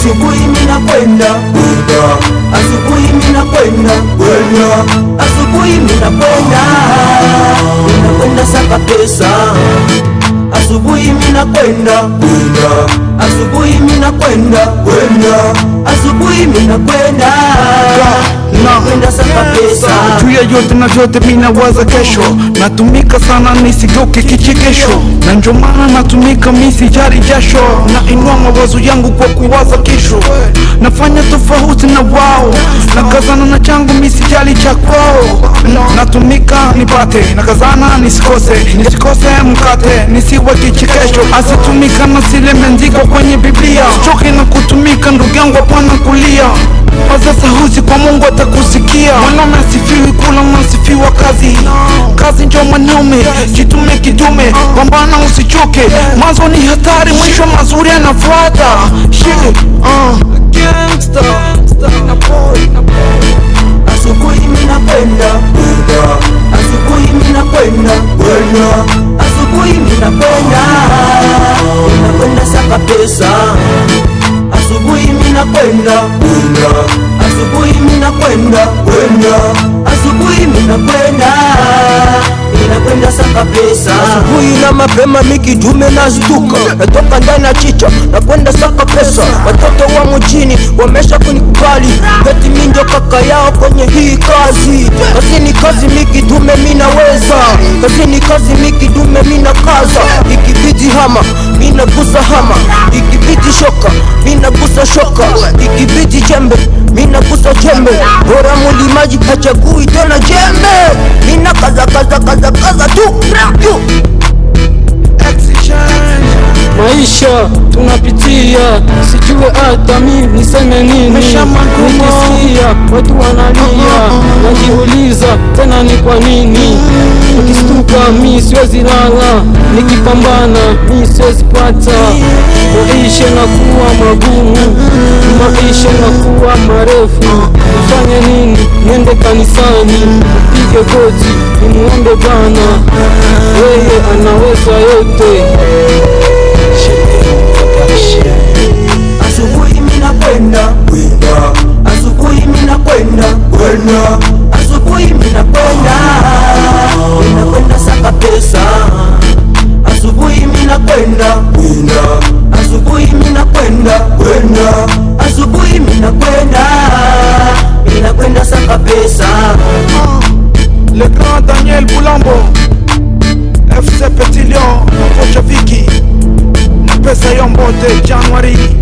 asubuhi mina kwenda kwenda, asubuhi mina kwenda kwenda, asubuhi mina kwenda, mina kwenda saka pesa. Asubuhi mina kwenda kwenda, asubuhi mina kwenda kwenda, asubuhi mina kwenda kwenda saka pesa. Juu ya yote na vyote mina waza kesho, natumika sana nisigeuke kichekesho, na ndio maana natumika misijari jasho, na inua mawazo yangu kwa kuwaza kesho. Nafanya tofauti na wao, nakazana na changu misijali cha kwao. Natumika nipate, nakazana nisikose mkate, nisiwe kichekesho. Asitumika na sile mendiko kwenye Biblia, choke na kutumika ndugu yangu hapana kulia. Paza sauti kwa Mungu atakusikia. Mwanaume asifiwi kula, unasifiwa kazi. Kazi ndio mwanaume, jitume kidume, pambana usichoke. Mwanzo ni hatari, mwisho mazuri yanafuata. Gangsta na boy. Asubuhi mina kwenda kwenda, asubuhi mina kwenda kwenda, asubuhi mina kwenda, mina kwenda saka pesa. Asubuhi mina kwenda kwenda, asubuhi mina kwenda kwenda, asubuhi mina kwenda, mina kwenda saka pesa. Asubuhi na mapema mikidume nazituka, natoka ndani ya chicha na kwenda saka pesa. Watoto wa mjini wamesha kunikubali, eti mimi ndio kaka yao kwenye hii kazi. Kazi ni kazi, mikidume minaweza. Kazi ni kazi, mikidume mina kaza. Ikibidi hama mina gusa hama, ikibidi shoka mina gusa shoka, ikibidi jembe mina gusa jembe. Bora mulimaji hachagui tena jembe, mina kaza tu. Maisha tunapitia, sijue hata mimi niseme nini. Nikisikia watu wanalia, najiuliza tena ni kwa nini. Nikistuka mimi siwezi lala, nikipambana mimi siwezi pata. Maisha yanakuwa magumu, maisha yanakuwa marefu. Nifanye nini? Niende kanisani, nipige goti, nimuombe Bwana, yeye anaweza yote. Asubuhi mina kwenda kwenda, asubuhi mina kwenda kwenda, asubuhi mina kwenda, mina kwenda saka pesa. Asubuhi mina kwenda kwenda, asubuhi mina kwenda kwenda, asubuhi mina kwenda, mina kwenda saka pesa. Le grand Daniel Boulambo, FC Petit Lion, Kocha Viki, na pesa yombote January.